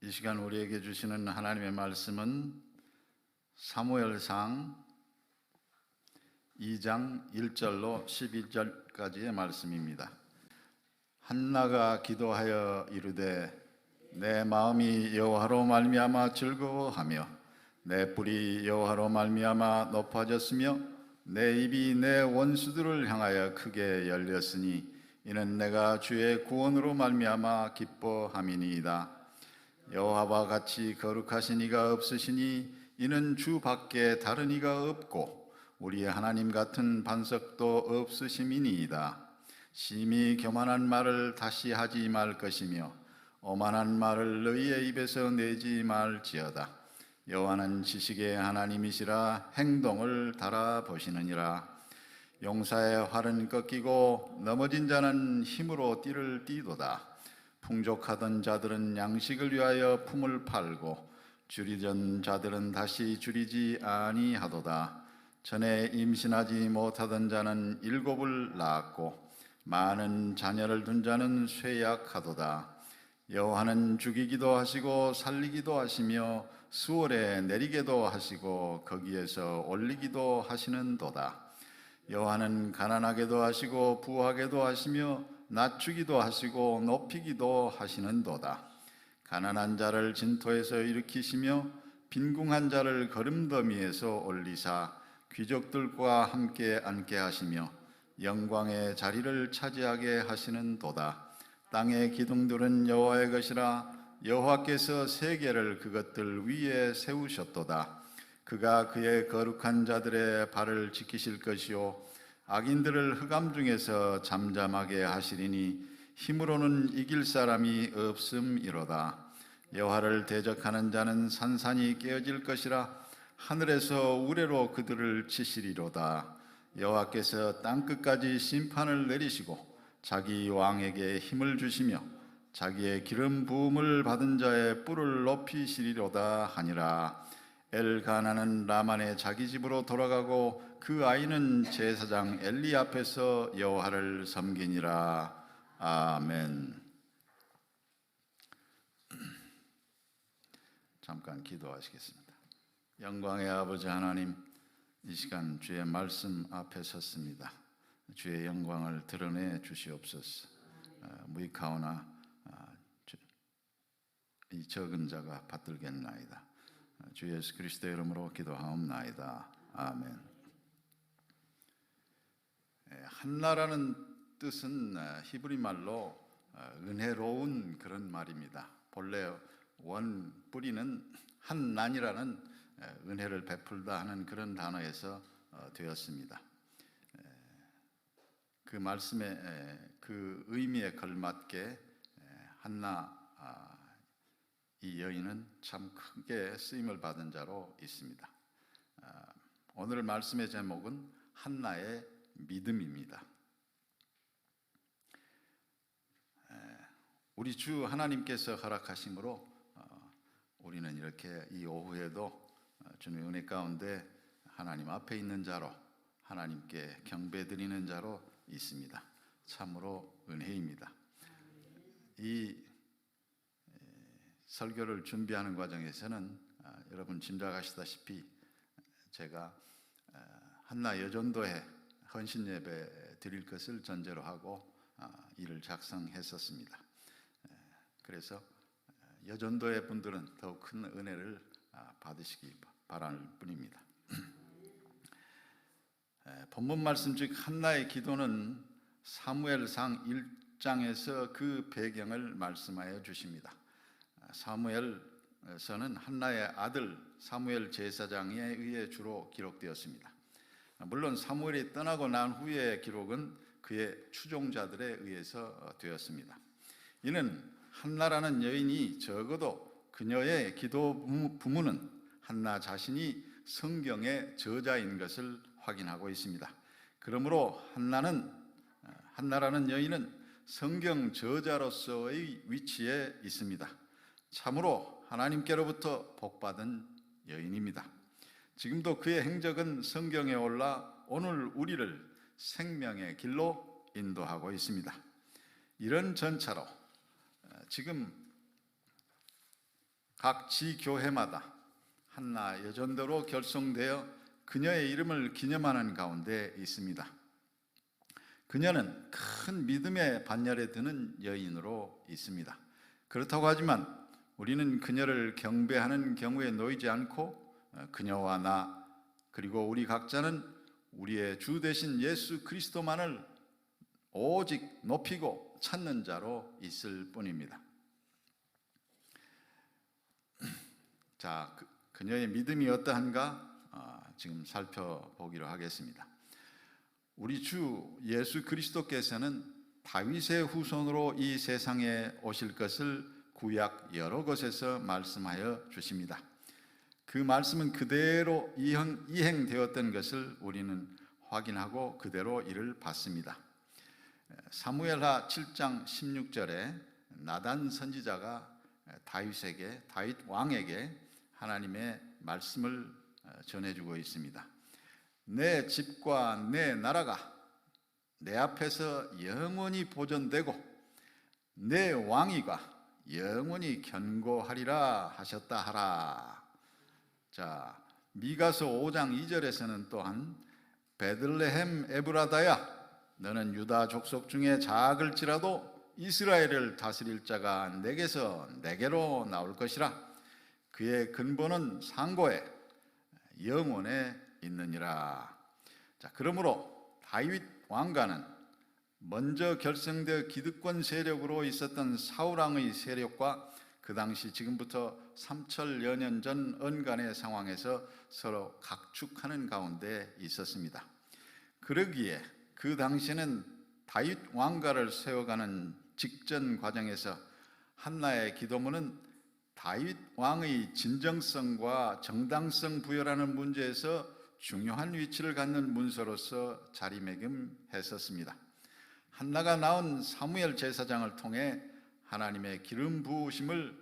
이 시간 우리에게 주시는 하나님의 말씀은 사무엘상 2장 1절로 11절까지의 말씀입니다. 한나가 기도하여 이르되 내 마음이 여호와로 말미암아 즐거워하며 내 뿔이 여호와로 말미암아 높아졌으며 내 입이 내 원수들을 향하여 크게 열렸으니 이는 내가 주의 구원으로 말미암아 기뻐함이니이다. 여호와와 같이 거룩하신 이가 없으시니 이는 주 밖에 다른 이가 없고 우리의 하나님 같은 반석도 없으심이니이다. 심히 교만한 말을 다시 하지 말 것이며 오만한 말을 너희의 입에서 내지 말지어다. 여호와는 지식의 하나님이시라 행동을 달아보시느니라. 용사의 활은 꺾이고 넘어진 자는 힘으로 띠를 띠도다. 풍족하던 자들은 양식을 위하여 품을 팔고 줄이던 자들은 다시 줄이지 아니하도다. 전에 임신하지 못하던 자는 7을 낳았고 많은 자녀를 둔 자는 쇠약하도다. 여호와는 죽이기도 하시고 살리기도 하시며 수월에 내리게도 하시고 거기에서 올리기도 하시는도다. 여호와는 가난하게도 하시고 부하게도 하시며 낮추기도 하시고 높이기도 하시는도다. 가난한 자를 진토에서 일으키시며 빈궁한 자를 거름더미에서 올리사 귀족들과 함께 앉게 하시며 영광의 자리를 차지하게 하시는도다. 땅의 기둥들은 여호와의 것이라. 여호와께서 세계를 그것들 위에 세우셨도다. 그가 그의 거룩한 자들의 발을 지키실 것이요 악인들을 흑암 중에서 잠잠하게 하시리니 힘으로는 이길 사람이 없음이로다. 여호와를 대적하는 자는 산산이 깨어질 것이라. 하늘에서 우레로 그들을 치시리로다. 여호와께서 땅끝까지 심판을 내리시고 자기 왕에게 힘을 주시며 자기의 기름 부음을 받은 자의 뿔을 높이시리로다 하니라. 엘가나는 라만의 자기 집으로 돌아가고 그 아이는 제사장 엘리 앞에서 여호와를 섬기니라. 아멘. 잠깐 기도하시겠습니다. 영광의 아버지 하나님, 이 시간 주의 말씀 앞에 섰습니다. 주의 영광을 드러내 주시옵소서. 무익하오나 이 적은 자가 받들겠나이다. 주 예수 그리스도의 이름으로 기도하옵나이다. 아멘. 한나라는 뜻은 히브리 말로 은혜로운 그런 말입니다. 본래 원 뿌리는 한난이라는 은혜를 베풀다 하는 그런 단어에서 되었습니다. 그 말씀의 그 의미에 걸맞게 한나 이 여인은 참 크게 쓰임을 받은 자로 있습니다. 오늘 말씀의 제목은 한나의 믿음입니다. 우리 주 하나님께서 허락하심으로 우리는 이렇게 이 오후에도 주님의 은혜 가운데 하나님 앞에 있는 자로, 하나님께 경배드리는 자로 있습니다. 참으로 은혜입니다. 이 설교를 준비하는 과정에서는 여러분 짐작하시다시피 제가 한나 여전도에 헌신 예배 드릴 것을 전제로 하고 이를 작성했었습니다. 그래서 여전도의 분들은 더욱 큰 은혜를 받으시기 바랄 뿐입니다. 본문 말씀 즉 한나의 기도는 사무엘상 1장에서 그 배경을 말씀하여 주십니다. 사무엘서는 한나의 아들 사무엘 제사장에 의해 주로 기록되었습니다. 물론 사무엘이 떠나고 난 후의 기록은 그의 추종자들에 의해서 되었습니다. 이는 한나라는 여인이 적어도 그녀의 기도 부문은 한나 자신이 성경의 저자인 것을 확인하고 있습니다. 그러므로 한나라는 여인은 성경 저자로서의 위치에 있습니다. 참으로 하나님께로부터 복받은 여인입니다. 지금도 그의 행적은 성경에 올라 오늘 우리를 생명의 길로 인도하고 있습니다. 이런 전차로 지금 각 지교회마다 한나 여전도로 결성되어 그녀의 이름을 기념하는 가운데 있습니다. 그녀는 큰 믿음의 반열에 드는 여인으로 있습니다. 그렇다고 하지만 우리는 그녀를 경배하는 경우에 놓이지 않고 그녀와 나 그리고 우리 각자는 우리의 주 되신 예수 그리스도만을 오직 높이고 찾는 자로 있을 뿐입니다. 자, 그녀의 믿음이 어떠한가 지금 살펴보기로 하겠습니다. 우리 주 예수 그리스도께서는 다윗의 후손으로 이 세상에 오실 것을 구약 여러 곳에서 말씀하여 주십니다. 그 말씀은 그대로 이행되었던 것을 우리는 확인하고 그대로 이를 받습니다. 사무엘하 7장 16절에 나단 선지자가 다윗 왕에게 하나님의 말씀을 전해주고 있습니다. 내 집과 내 나라가 내 앞에서 영원히 보존되고 내 왕위가 영원히 견고하리라 하셨다 하라. 자, 미가서 5장 2절에서는 또한 베들레헴 에브라다야 너는 유다 족속 중에 작을지라도 이스라엘을 다스릴 자가 내게로 나올 것이라. 그의 근본은 상고에 영원에 있느니라. 자, 그러므로 다윗 왕가는 먼저 결성되어 기득권 세력으로 있었던 사울 왕의 세력과 그 당시 지금부터 3천여 년 전 언간의 상황에서 서로 각축하는 가운데 있었습니다. 그러기에 그 당시에는 다윗 왕가를 세워가는 직전 과정에서 한나의 기도문은 다윗 왕의 진정성과 정당성 부여라는 문제에서 중요한 위치를 갖는 문서로서 자리매김했었습니다. 한나가 낳은 사무엘 제사장을 통해 하나님의 기름 부으심을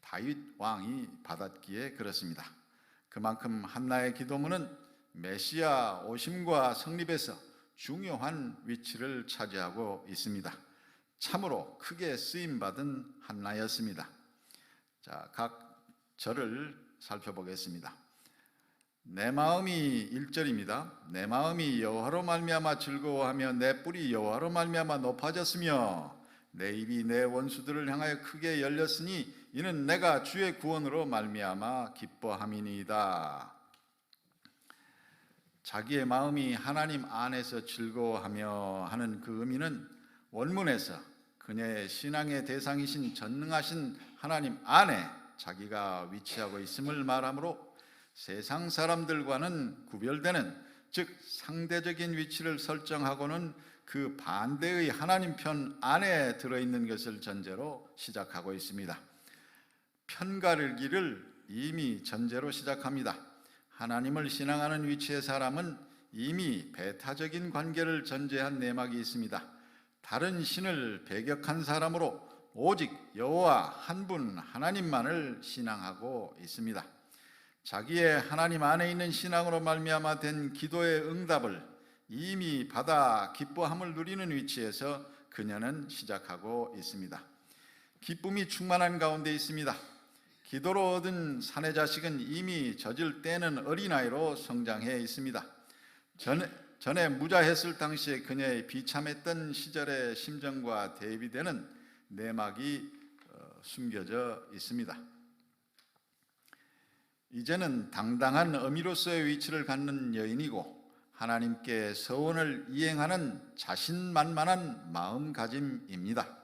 다윗 왕이 받았기에 그렇습니다. 그만큼 한나의 기도문은 메시아 오심과 성립에서 중요한 위치를 차지하고 있습니다. 참으로 크게 쓰임받은 한나였습니다. 자, 각 절을 살펴보겠습니다. 내 마음이 1절입니다. 내 마음이 여호와로 말미암아 즐거워하며 내 뿔이 여호와로 말미암아 높아졌으며 내 입이 내 원수들을 향하여 크게 열렸으니 이는 내가 주의 구원으로 말미암아 기뻐함이니이다. 자기의 마음이 하나님 안에서 즐거워하며 하는 그 의미는 원문에서 그녀의 신앙의 대상이신 전능하신 하나님 안에 자기가 위치하고 있음을 말하므로 세상 사람들과는 구별되는, 즉 상대적인 위치를 설정하고는 그 반대의 하나님 편 안에 들어있는 것을 전제로 시작하고 있습니다. 편가르기를 이미 전제로 시작합니다. 하나님을 신앙하는 위치의 사람은 이미 배타적인 관계를 전제한 내막이 있습니다. 다른 신을 배격한 사람으로 오직 여호와 한 분 하나님만을 신앙하고 있습니다. 자기의 하나님 안에 있는 신앙으로 말미암아 된 기도의 응답을 이미 받아 기뻐함을 누리는 위치에서 그녀는 시작하고 있습니다. 기쁨이 충만한 가운데 있습니다. 기도로 얻은 사내 자식은 이미 젖을 떼는 어린아이로 성장해 있습니다. 전에 무자했을 당시에 그녀의 비참했던 시절의 심정과 대비되는 내막이 숨겨져 있습니다. 이제는 당당한 어미로서의 위치를 갖는 여인이고 하나님께 서원을 이행하는 자신만만한 마음가짐입니다.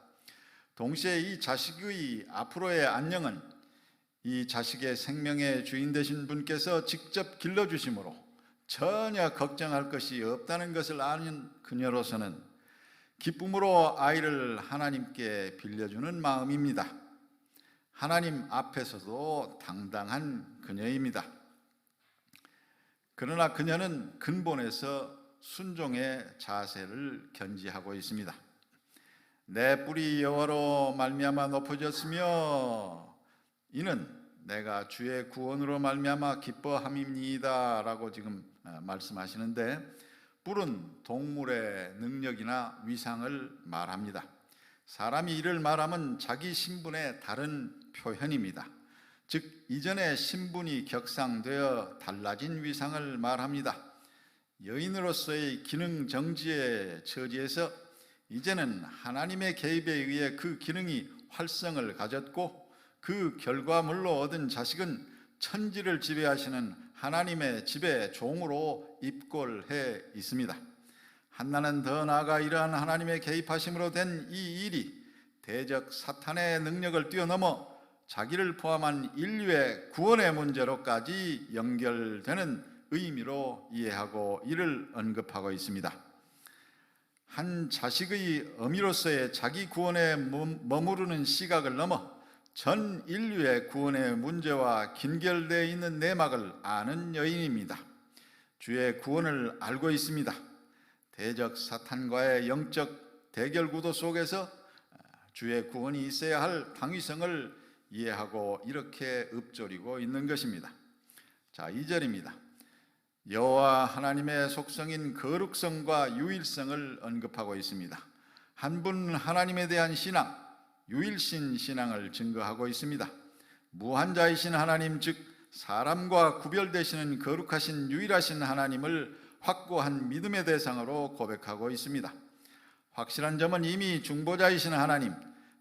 동시에 이 자식의 앞으로의 안녕은 이 자식의 생명의 주인 되신 분께서 직접 길러주심으로 전혀 걱정할 것이 없다는 것을 아는 그녀로서는 기쁨으로 아이를 하나님께 빌려주는 마음입니다. 하나님 앞에서도 당당한 그녀입니다. 그러나 그녀는 근본에서 순종의 자세를 견지하고 있습니다. 내 뿔이 여호와로 말미암아 높아졌으며 이는 내가 주의 구원으로 말미암아 기뻐함입니다 라고 지금 말씀하시는데, 뿔은 동물의 능력이나 위상을 말합니다. 사람이 이를 말하면 자기 신분의 다른 표현입니다. 즉 이전의 신분이 격상되어 달라진 위상을 말합니다. 여인으로서의 기능 정지의 처지에서 이제는 하나님의 개입에 의해 그 기능이 활성을 가졌고 그 결과물로 얻은 자식은 천지를 지배하시는 하나님의 지배 종으로 입골해 있습니다. 한나는 더 나아가 이러한 하나님의 개입하심으로 된 이 일이 대적 사탄의 능력을 뛰어넘어 자기를 포함한 인류의 구원의 문제로까지 연결되는 의미로 이해하고 이를 언급하고 있습니다. 한 자식의 어미로서의 자기 구원에 머무르는 시각을 넘어 전 인류의 구원의 문제와 긴결되어 있는 내막을 아는 여인입니다. 주의 구원을 알고 있습니다. 대적 사탄과의 영적 대결 구도 속에서 주의 구원이 있어야 할 당위성을 이해하고 이렇게 읊조리고 있는 것입니다. 자, 2절입니다. 여호와 하나님의 속성인 거룩성과 유일성을 언급하고 있습니다. 한 분 하나님에 대한 신앙, 유일신 신앙을 증거하고 있습니다. 무한자이신 하나님, 즉 사람과 구별되시는 거룩하신 유일하신 하나님을 확고한 믿음의 대상으로 고백하고 있습니다. 확실한 점은 이미 중보자이신 하나님,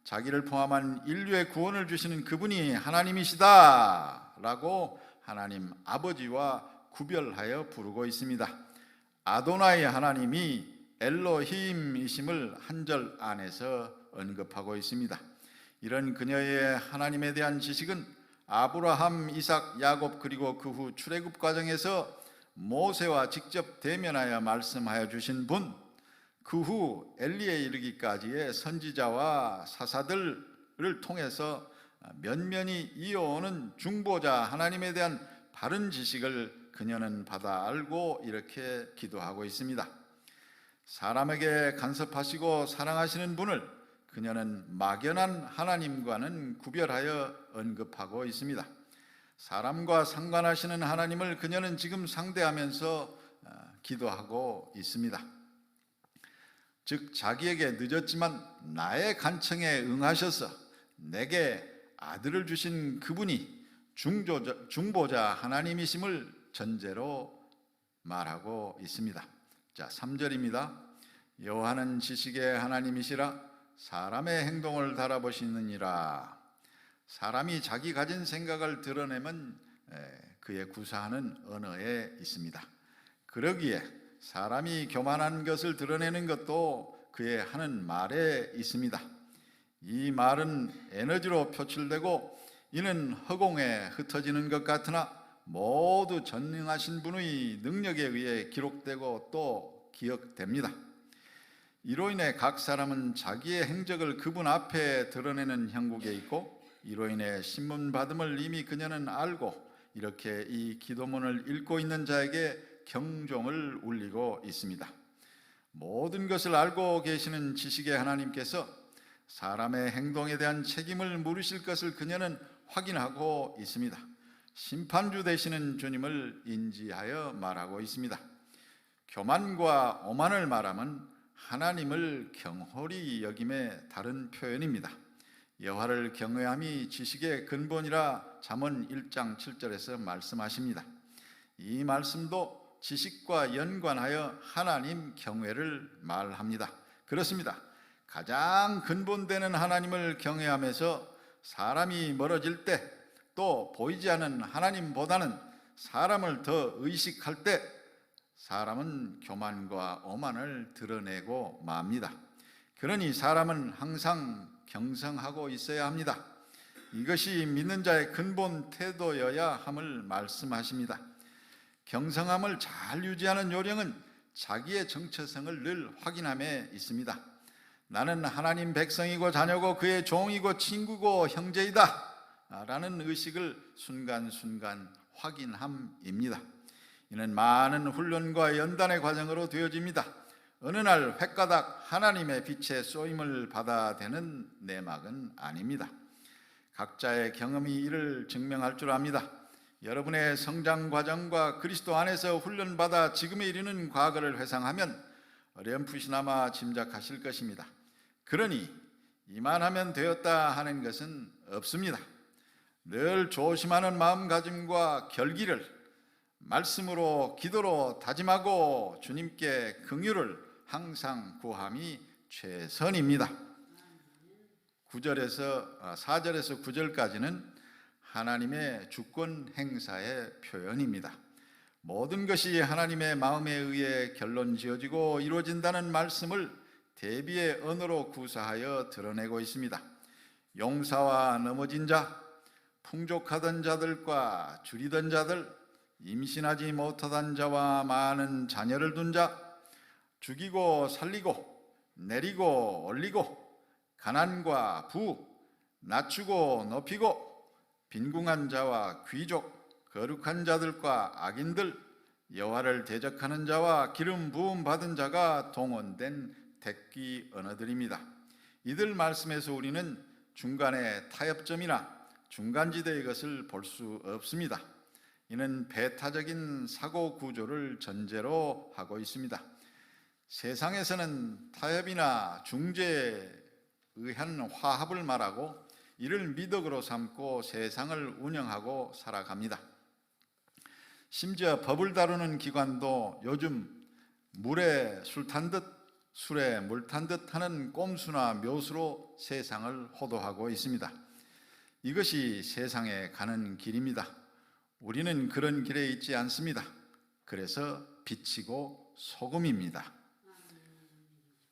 자기를 포함한 인류의 구원을 주시는 그분이 하나님이시다 라고 하나님 아버지와 구별하여 부르고 있습니다. 아도나이 하나님이 엘로힘이심을 한 절 안에서 언급하고 있습니다. 이런 그녀의 하나님에 대한 지식은 아브라함, 이삭, 야곱 그리고 그 후 출애굽 과정에서 모세와 직접 대면하여 말씀하여 주신 분, 그 후 엘리에 이르기까지의 선지자와 사사들을 통해서 면면히 이어오는 중보자 하나님에 대한 바른 지식을 그녀는 받아 알고 이렇게 기도하고 있습니다. 사람에게 간섭하시고 사랑하시는 분을 그녀는 막연한 하나님과는 구별하여 언급하고 있습니다. 사람과 상관하시는 하나님을 그녀는 지금 상대하면서 기도하고 있습니다. 즉 자기에게 늦었지만 나의 간청에 응하셔서 내게 아들을 주신 그분이 중보자 하나님이심을 전제로 말하고 있습니다. 자, 3절입니다. 여호와는 지식의 하나님이시라 사람의 행동을 달아보시느니라. 사람이 자기 가진 생각을 드러내면 그의 구사하는 언어에 있습니다. 그러기에 사람이 교만한 것을 드러내는 것도 그의 하는 말에 있습니다. 이 말은 에너지로 표출되고 이는 허공에 흩어지는 것 같으나 모두 전능하신 분의 능력에 의해 기록되고 또 기억됩니다. 이로 인해 각 사람은 자기의 행적을 그분 앞에 드러내는 형국에 있고 이로 인해 신문받음을 이미 그녀는 알고 이렇게 이 기도문을 읽고 있는 자에게 경종을 울리고 있습니다. 모든 것을 알고 계시는 지식의 하나님께서 사람의 행동에 대한 책임을 물으실 것을 그녀는 확인하고 있습니다. 심판주 되시는 주님을 인지하여 말하고 있습니다. 교만과 오만을 말하면 하나님을 경홀히 여김의 다른 표현입니다. 여호와를 경외함이 지식의 근본이라 잠언 1장 7절에서 말씀하십니다. 이 말씀도 지식과 연관하여 하나님 경외를 말합니다. 그렇습니다. 가장 근본되는 하나님을 경외하면서 사람이 멀어질 때 또 보이지 않는 하나님보다는 사람을 더 의식할 때 사람은 교만과 오만을 드러내고 맙니다. 그러니 사람은 항상 경성하고 있어야 합니다. 이것이 믿는 자의 근본 태도여야 함을 말씀하십니다. 경성함을 잘 유지하는 요령은 자기의 정체성을 늘 확인함에 있습니다. 나는 하나님 백성이고 자녀고 그의 종이고 친구고 형제이다 라는 의식을 순간순간 확인함입니다. 이는 많은 훈련과 연단의 과정으로 되어집니다. 어느 날 획가닥 하나님의 빛에 쏘임을 받아대는 내막은 아닙니다. 각자의 경험이 이를 증명할 줄 압니다. 여러분의 성장 과정과 그리스도 안에서 훈련받아 지금에 이르는 과거를 회상하면 어렴풋이나마 짐작하실 것입니다. 그러니 이만하면 되었다 하는 것은 없습니다. 늘 조심하는 마음가짐과 결기를 말씀으로 기도로 다짐하고 주님께 긍휼을 항상 구함이 최선입니다. 4절에서 9절까지는 하나님의 주권 행사의 표현입니다. 모든 것이 하나님의 마음에 의해 결론 지어지고 이루어진다는 말씀을 대비의 언어로 구사하여 드러내고 있습니다. 용사와 넘어진 자, 풍족하던 자들과 줄이던 자들, 임신하지 못하던 자와 많은 자녀를 둔 자, 죽이고 살리고 내리고 올리고 가난과 부, 낮추고 높이고 빈궁한 자와 귀족, 거룩한 자들과 악인들, 여호와를 대적하는 자와 기름 부음 받은 자가 동원된 택기 언어들입니다. 이들 말씀에서 우리는 중간에 타협점이나 중간지대의 것을 볼 수 없습니다. 이는 배타적인 사고 구조를 전제로 하고 있습니다. 세상에서는 타협이나 중재에 의한 화합을 말하고 이를 미덕으로 삼고 세상을 운영하고 살아갑니다. 심지어 법을 다루는 기관도 요즘 물에 술 탄 듯 술에 물 탄 듯 하는 꼼수나 묘수로 세상을 호도하고 있습니다. 이것이 세상에 가는 길입니다. 우리는 그런 길에 있지 않습니다. 그래서 빛이고 소금입니다.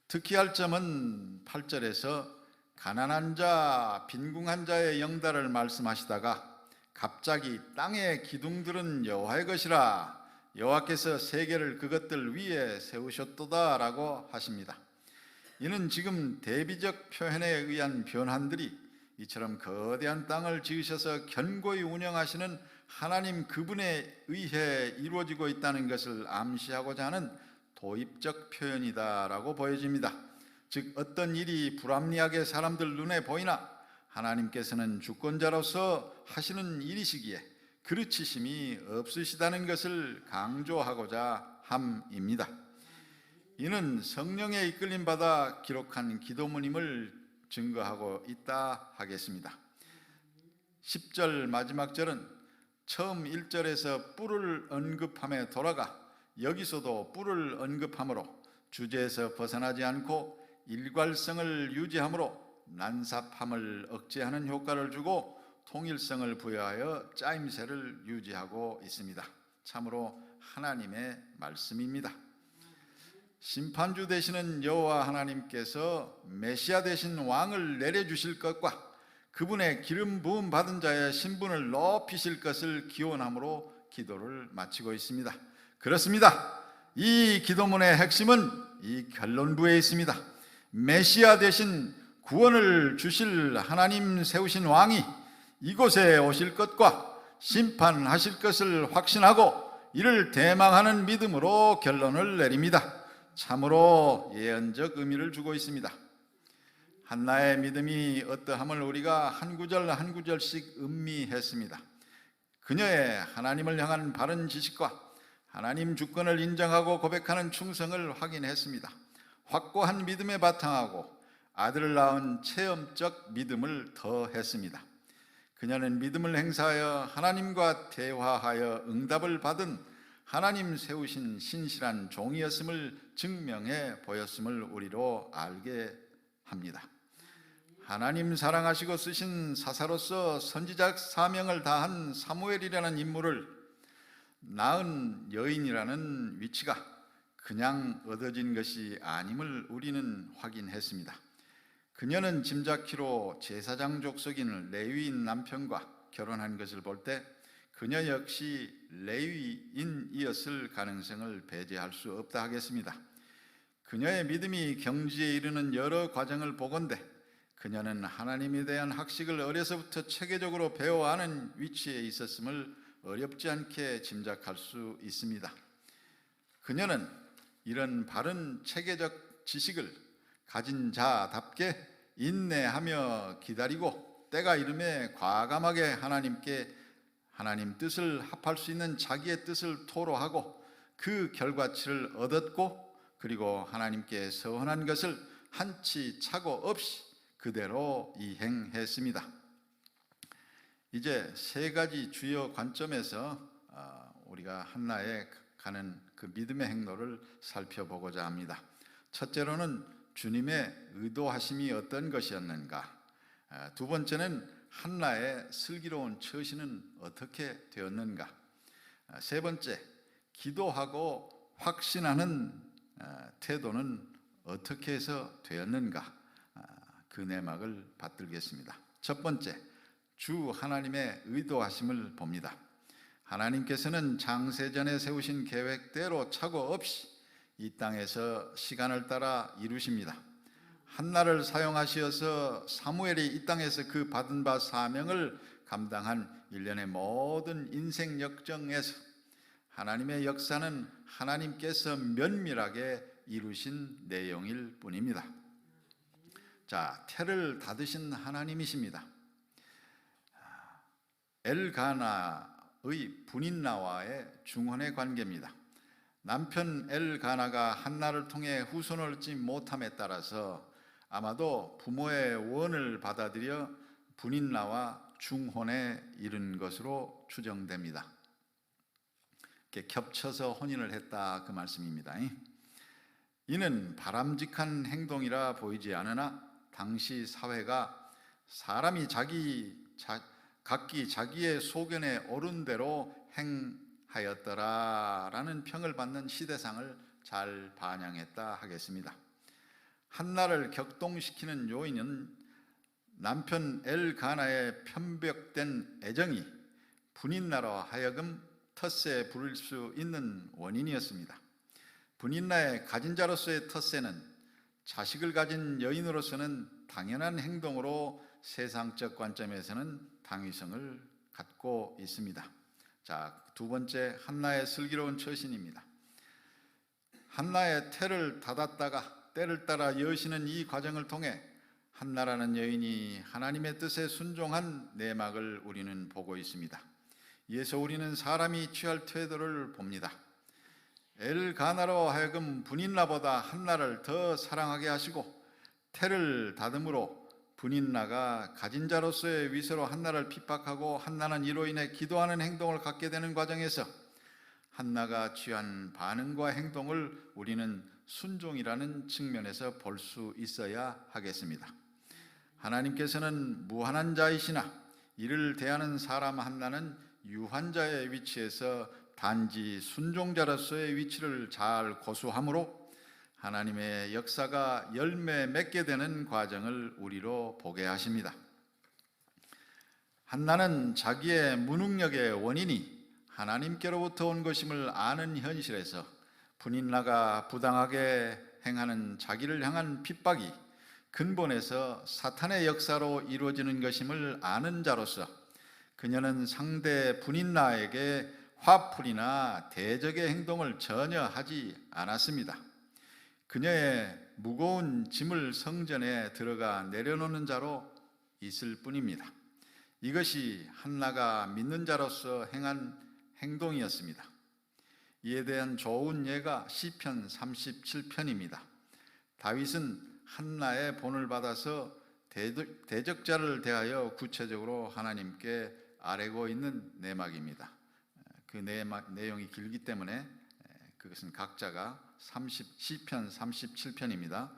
특히할 점은 8절에서 가난한 자, 빈궁한 자의 영달을 말씀하시다가 갑자기 땅의 기둥들은 여호와의 것이라 여호와께서 세계를 그것들 위에 세우셨도다 라고 하십니다. 이는 지금 대비적 표현에 의한 변환들이 이처럼 거대한 땅을 지으셔서 견고히 운영하시는 하나님 그분에 의해 이루어지고 있다는 것을 암시하고자 하는 도입적 표현이다라고 보여집니다. 즉 어떤 일이 불합리하게 사람들 눈에 보이나 하나님께서는 주권자로서 하시는 일이시기에 그르치심이 없으시다는 것을 강조하고자 함입니다. 이는 성령에 이끌림 받아 기록한 기도문임을 증거하고 있다 하겠습니다. 10절 마지막 절은 처음 1절에서 뿔을 언급함에 돌아가 여기서도 뿔을 언급함으로 주제에서 벗어나지 않고 일괄성을 유지함으로 난삽함을 억제하는 효과를 주고 통일성을 부여하여 짜임새를 유지하고 있습니다. 참으로 하나님의 말씀입니다. 심판주 되시는 여호와 하나님께서 메시아 되신 왕을 내려주실 것과 그분의 기름 부음 받은 자의 신분을 높이실 것을 기원함으로 기도를 마치고 있습니다. 그렇습니다. 이 기도문의 핵심은 이 결론부에 있습니다. 메시아 되신 구원을 주실 하나님 세우신 왕이 이곳에 오실 것과 심판하실 것을 확신하고 이를 대망하는 믿음으로 결론을 내립니다. 참으로 예언적 의미를 주고 있습니다. 한나의 믿음이 어떠함을 우리가 한 구절 한 구절씩 음미했습니다. 그녀의 하나님을 향한 바른 지식과 하나님 주권을 인정하고 고백하는 충성을 확인했습니다. 확고한 믿음에 바탕하고 아들을 낳은 체험적 믿음을 더했습니다. 그녀는 믿음을 행사하여 하나님과 대화하여 응답을 받은 하나님 세우신 신실한 종이었음을 증명해 보였음을 우리로 알게 합니다. 하나님 사랑하시고 쓰신 사사로서 선지자 사명을 다한 사무엘이라는 인물을 낳은 여인이라는 위치가 그냥 얻어진 것이 아님을 우리는 확인했습니다. 그녀는 짐작키로 제사장 족속인 레위인 남편과 결혼한 것을 볼 때 그녀 역시 레위인이었을 가능성을 배제할 수 없다 하겠습니다. 그녀의 믿음이 경지에 이르는 여러 과정을 보건대 그녀는 하나님에 대한 학식을 어려서부터 체계적으로 배워하는 위치에 있었음을 어렵지 않게 짐작할 수 있습니다. 그녀는 이런 바른 체계적 지식을 가진 자답게 인내하며 기다리고 때가 이름에 과감하게 하나님 뜻을 합할 수 있는 자기의 뜻을 토로하고 그 결과치를 얻었고 그리고 하나님께 서원한 것을 한치 착오 없이 그대로 이행했습니다. 이제 세 가지 주요 관점에서 우리가 한나에 가는 그 믿음의 행로를 살펴보고자 합니다. 첫째로는 주님의 의도하심이 어떤 것이었는가, 두 번째는 한나의 슬기로운 처신은 어떻게 되었는가, 세 번째, 기도하고 확신하는 태도는 어떻게 해서 되었는가, 그 내막을 받들겠습니다. 첫 번째, 주 하나님의 의도하심을 봅니다. 하나님께서는 창세전에 세우신 계획대로 착오 없이 이 땅에서 시간을 따라 이루십니다. 한나를 사용하시어서 사무엘이 이 땅에서 그 받은 바 사명을 감당한 일련의 모든 인생 역정에서 하나님의 역사는 하나님께서 면밀하게 이루신 내용일 뿐입니다. 자, 태를 닫으신 하나님이십니다. 엘가나의 분인나와의 중혼의 관계입니다. 남편 엘가나가 한나를 통해 후손을 얻지 못함에 따라서 아마도 부모의 원을 받아들여 분인나와 중혼에 이른 것으로 추정됩니다. 이렇게 겹쳐서 혼인을 했다, 그 말씀입니다. 이는 바람직한 행동이라 보이지 않으나 당시 사회가 사람이 각기 자기의 소견에 옳은 대로 행하였더라라는 평을 받는 시대상을 잘 반영했다 하겠습니다. 한나를 격동시키는 요인은 남편 엘가나의 편벽된 애정이 분인나로 하여금 텃세에 부를 수 있는 원인이었습니다. 분인나의 가진 자로서의 텃세는 자식을 가진 여인으로서는 당연한 행동으로 세상적 관점에서는 당위성을 갖고 있습니다. 자, 두 번째, 한나의 슬기로운 처신입니다. 한나의 태를 닫았다가 때를 따라 여시는 이 과정을 통해 한나라는 여인이 하나님의 뜻에 순종한 내막을 우리는 보고 있습니다. 이에서 우리는 사람이 취할 태도를 봅니다. 엘가나로 하여금 분인나보다 한나를 더 사랑하게 하시고 태를 닫음으로 분인나가 가진 자로서의 위세로 한나를 핍박하고 한나는 이로 인해 기도하는 행동을 갖게 되는 과정에서 한나가 취한 반응과 행동을 우리는 순종이라는 측면에서 볼 수 있어야 하겠습니다. 하나님께서는 무한한 자이시나 이를 대하는 사람 한나는 유한자의 위치에서 단지 순종자로서의 위치를 잘 고수함으로 하나님의 역사가 열매 맺게 되는 과정을 우리로 보게 하십니다. 한나는 자기의 무능력의 원인이 하나님께로부터 온 것임을 아는 현실에서 분인나가 부당하게 행하는 자기를 향한 핍박이 근본에서 사탄의 역사로 이루어지는 것임을 아는 자로서 그녀는 상대 분인나에게 화풀이나 대적의 행동을 전혀 하지 않았습니다. 그녀의 무거운 짐을 성전에 들어가 내려놓는 자로 있을 뿐입니다. 이것이 한나가 믿는 자로서 행한 행동이었습니다. 이에 대한 좋은 예가 시편 37편입니다. 다윗은 한나의 본을 받아서 대적자를 대하여 구체적으로 하나님께 아뢰고 있는 내막입니다. 그 내용이 길기 때문에 그것은 각자가 시편 37편입니다.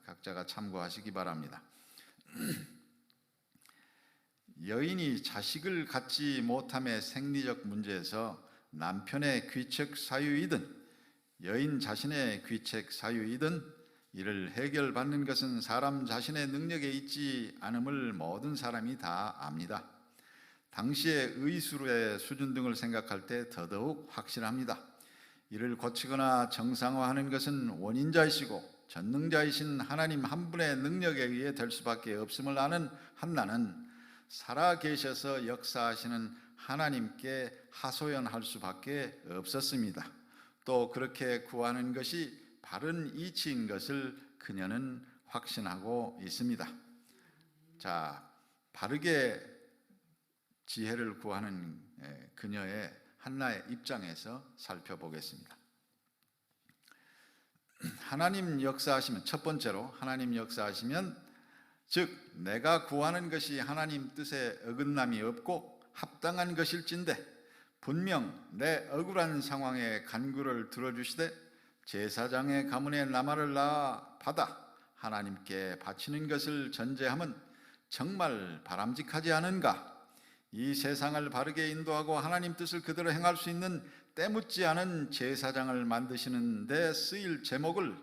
각자가 참고하시기 바랍니다. 여인이 자식을 갖지 못함의 생리적 문제에서 남편의 귀책 사유이든 여인 자신의 귀책 사유이든 이를 해결받는 것은 사람 자신의 능력에 있지 않음을 모든 사람이 다 압니다. 당시의 의술의 수준 등을 생각할 때 더더욱 확실합니다. 이를 고치거나 정상화하는 것은 원인자이시고 전능자이신 하나님 한 분의 능력에 의해 될 수밖에 없음을 아는 한나는 살아계셔서 역사하시는 하나님께 하소연할 수밖에 없었습니다. 또 그렇게 구하는 것이 바른 이치인 것을 그녀는 확신하고 있습니다. 자, 바르게 지혜를 구하는 그녀의 한나의 입장에서 살펴보겠습니다. 하나님 역사하시면, 첫 번째로 하나님 역사하시면, 즉 내가 구하는 것이 하나님 뜻에 어긋남이 없고 합당한 것일진데 분명 내 억울한 상황에 간구를 들어주시되 제사장의 가문에 나마를 낳아 받아 하나님께 바치는 것을 전제함은 정말 바람직하지 않은가? 이 세상을 바르게 인도하고 하나님 뜻을 그대로 행할 수 있는 때묻지 않은 제사장을 만드시는 데 쓰일 제목을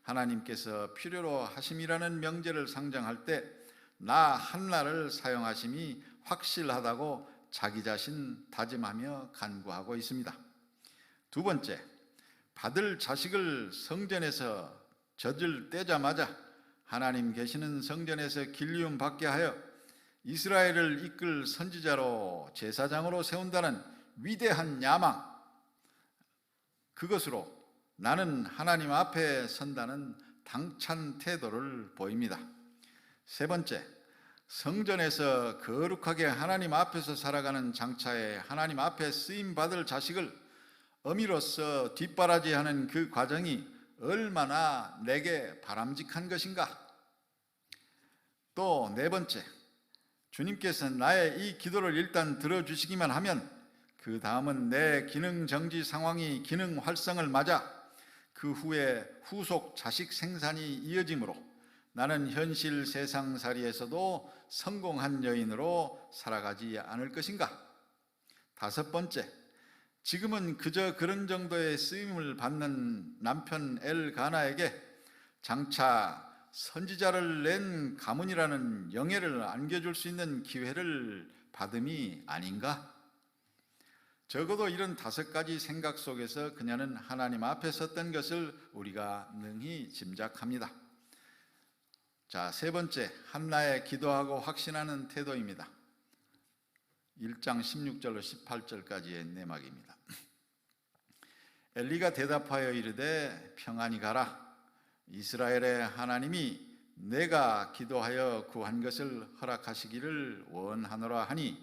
하나님께서 필요로 하심이라는 명제를 상정할 때 나 한나를 사용하심이 확실하다고 자기 자신 다짐하며 간구하고 있습니다. 두 번째, 받을 자식을 성전에서 젖을 떼자마자 하나님 계시는 성전에서 길리움 받게 하여 이스라엘을 이끌 선지자로 제사장으로 세운다는 위대한 야망, 그것으로 나는 하나님 앞에 선다는 당찬 태도를 보입니다. 세 번째, 성전에서 거룩하게 하나님 앞에서 살아가는 장차에 하나님 앞에 쓰임받을 자식을 어미로서 뒷바라지하는 그 과정이 얼마나 내게 바람직한 것인가? 또 네 번째, 주님께서 나의 이 기도를 일단 들어주시기만 하면 그 다음은 내 기능 정지 상황이 기능 활성을 맞아 그 후에 후속 자식 생산이 이어지므로 나는 현실 세상살이에서도 성공한 여인으로 살아가지 않을 것인가? 다섯 번째, 지금은 그저 그런 정도의 쓰임을 받는 남편 엘가나에게 장차 선지자를 낸 가문이라는 영예를 안겨줄 수 있는 기회를 받음이 아닌가? 적어도 이런 다섯 가지 생각 속에서 그녀는 하나님 앞에 섰던 것을 우리가 능히 짐작합니다. 자, 세 번째, 한나의 기도하고 확신하는 태도입니다. 1장 16절로 18절까지의 내막입니다. 엘리가 대답하여 이르되 평안히 가라. 이스라엘의 하나님이 내가 기도하여 구한 것을 허락하시기를 원하노라 하니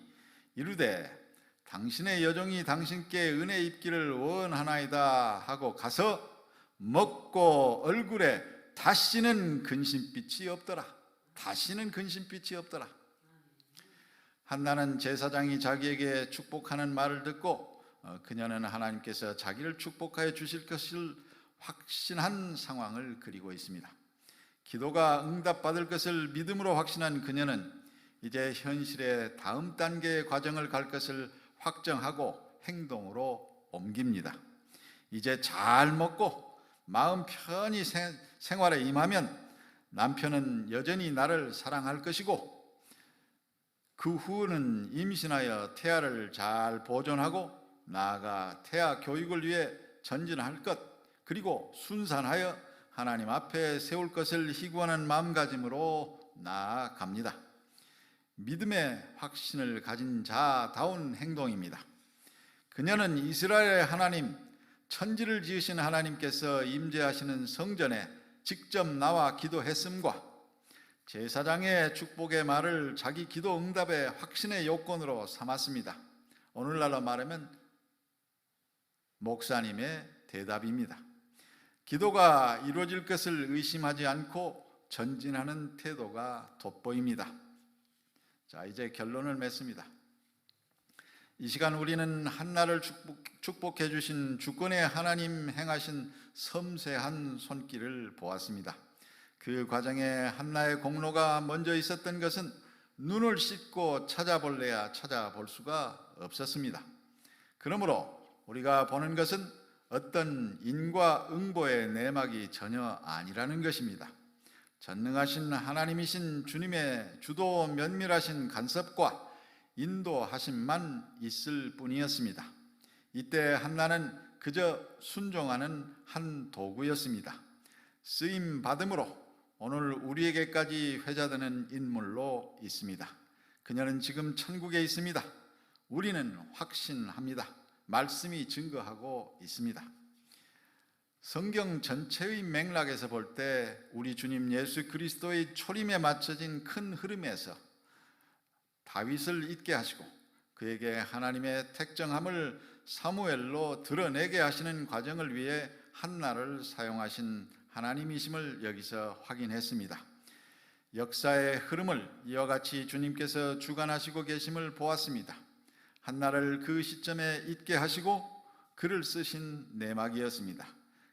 이르되 당신의 여종이 당신께 은혜 입기를 원하나이다 하고 가서 먹고 얼굴에 다시는 근심빛이 없더라. 다시는 근심빛이 없더라. 한나는 제사장이 자기에게 축복하는 말을 듣고 그녀는 하나님께서 자기를 축복하여 주실 것을 확신한 상황을 그리고 있습니다. 기도가 응답받을 것을 믿음으로 확신한 그녀는 이제 현실의 다음 단계의 과정을 갈 것을 확정하고 행동으로 옮깁니다. 이제 잘 먹고 마음 편히 생활에 임하면 남편은 여전히 나를 사랑할 것이고 그 후는 임신하여 태아를 잘 보존하고 나아가 태아 교육을 위해 전진할 것, 그리고 순산하여 하나님 앞에 세울 것을 희구하는 마음가짐으로 나아갑니다. 믿음의 확신을 가진 자다운 행동입니다. 그녀는 이스라엘의 하나님, 천지를 지으신 하나님께서 임재하시는 성전에 직접 나와 기도했음과 제사장의 축복의 말을 자기 기도 응답의 확신의 요건으로 삼았습니다. 오늘날로 말하면 목사님의 대답입니다. 기도가 이루어질 것을 의심하지 않고 전진하는 태도가 돋보입니다. 자, 이제 결론을 맺습니다. 이 시간 우리는 한나를 축복해 주신 주권의 하나님 행하신 섬세한 손길을 보았습니다. 그 과정에 한나의 공로가 먼저 있었던 것은 눈을 씻고 찾아볼래야 찾아볼 수가 없었습니다. 그러므로 우리가 보는 것은 어떤 인과응보의 내막이 전혀 아니라는 것입니다. 전능하신 하나님이신 주님의 주도 면밀하신 간섭과 인도하심만 있을 뿐이었습니다. 이때 한나는 그저 순종하는 한 도구였습니다. 쓰임 받음으로 오늘 우리에게까지 회자되는 인물로 있습니다. 그녀는 지금 천국에 있습니다. 우리는 확신합니다. 말씀이 증거하고 있습니다. 성경 전체의 맥락에서 볼 때 우리 주님 예수 그리스도의 초림에 맞춰진 큰 흐름에서 다윗을 잊게 하시고 그에게 하나님의 택정함을 사무엘로 드러내게 하시는 과정을 위해 한나를 사용하신 하나님이심을 여기서 확인했습니다. 역사의 흐름을 이와 같이 주님께서 주관하시고 계심을 보았습니다. 한나를 그 시점에 있게 하시고 글을 쓰신 내막이었습니다.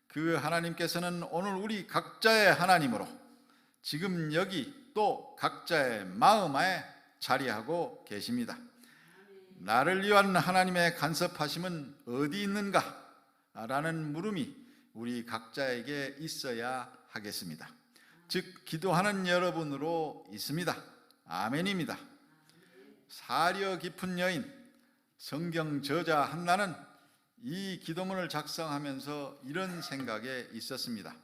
그 하나님께서는 오늘 우리 각자의 하나님으로 지금 여기 또 각자의 마음에 자리하고 계십니다. 나를 위한 하나님의 간섭하심은 어디 있는가? 라는 물음이 우리 각자에게 있어야 하겠습니다. 즉 기도하는 여러분으로 있습니다. 아멘입니다. 사려 깊은 여인 성경 저자 한나는 이 기도문을 작성하면서 이런 생각에 있었습니다.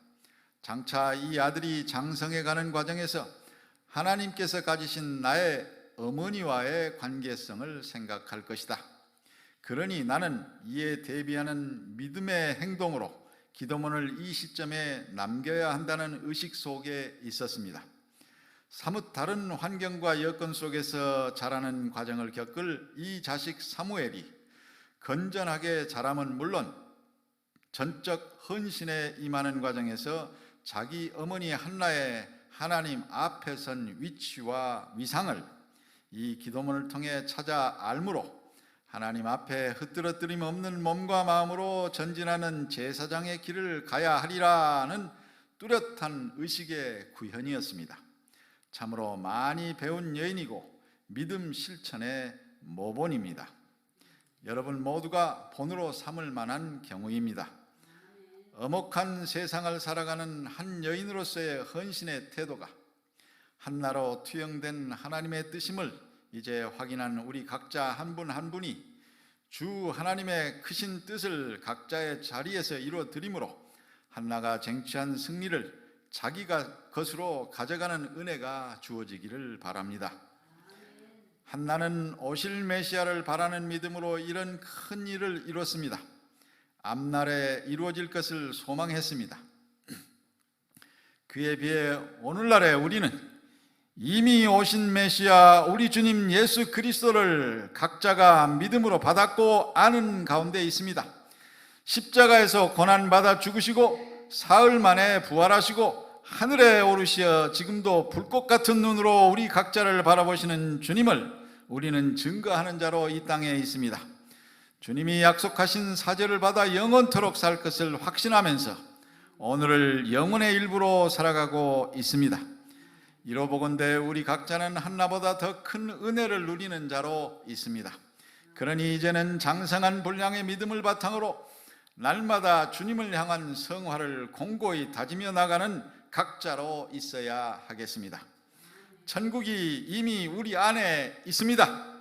장차 이 아들이 장성해 가는 과정에서 하나님께서 가지신 나의 어머니와의 관계성을 생각할 것이다. 그러니 나는 이에 대비하는 믿음의 행동으로 기도문을 이 시점에 남겨야 한다는 의식 속에 있었습니다. 사뭇 다른 환경과 여건 속에서 자라는 과정을 겪을 이 자식 사무엘이 건전하게 자람은 물론 전적 헌신에 임하는 과정에서 자기 어머니 한나의 하나님 앞에 선 위치와 위상을 이 기도문을 통해 찾아 알므로 하나님 앞에 흩뜨러뜨림 없는 몸과 마음으로 전진하는 제사장의 길을 가야 하리라는 뚜렷한 의식의 구현이었습니다. 참으로 많이 배운 여인이고 믿음 실천의 모본입니다. 여러분 모두가 본으로 삼을 만한 경우입니다. 엄혹한 세상을 살아가는 한 여인으로서의 헌신의 태도가 한나로 투영된 하나님의 뜻임을 이제 확인한 우리 각자 한 분 한 분이 주 하나님의 크신 뜻을 각자의 자리에서 이루어 드림으로 한나가 쟁취한 승리를 자기가 것으로 가져가는 은혜가 주어지기를 바랍니다. 한나는 오실 메시아를 바라는 믿음으로 이런 큰 일을 이뤘습니다. 앞날에 이루어질 것을 소망했습니다. 그에 비해 오늘날의 우리는 이미 오신 메시아 우리 주님 예수 그리스도를 각자가 믿음으로 받았고 아는 가운데 있습니다. 십자가에서 고난받아 죽으시고 사흘 만에 부활하시고 하늘에 오르시어 지금도 불꽃 같은 눈으로 우리 각자를 바라보시는 주님을 우리는 증거하는 자로 이 땅에 있습니다. 주님이 약속하신 사절을 받아 영원토록 살 것을 확신하면서 오늘을 영혼의 일부로 살아가고 있습니다. 이로보건대 우리 각자는 한나보다 더 큰 은혜를 누리는 자로 있습니다. 그러니 이제는 장성한 분량의 믿음을 바탕으로 날마다 주님을 향한 성화를 공고히 다지며 나가는 각자로 있어야 하겠습니다. 천국이 이미 우리 안에 있습니다.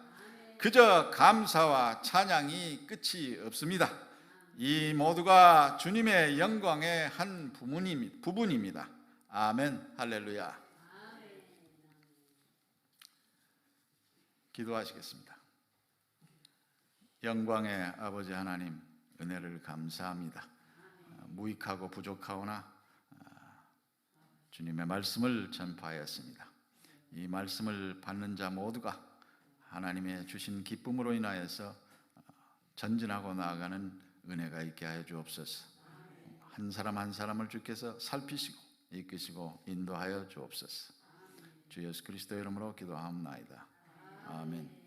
그저 감사와 찬양이 끝이 없습니다. 이 모두가 주님의 영광의 한 부분입니다. 아멘, 할렐루야. 기도하시겠습니다. 영광의 아버지 하나님, 은혜를 감사합니다. 무익하고 부족하오나 주님의 말씀을 전파하였습니다. 이 말씀을 받는 자 모두가 하나님의 주신 기쁨으로 인하여서 전진하고 나아가는 은혜가 있게 하여 주옵소서. 한 사람 한 사람을 주께서 살피시고 이끄시고 인도하여 주옵소서. 주 예수 그리스도 이름으로 기도하옵나이다. 아멘.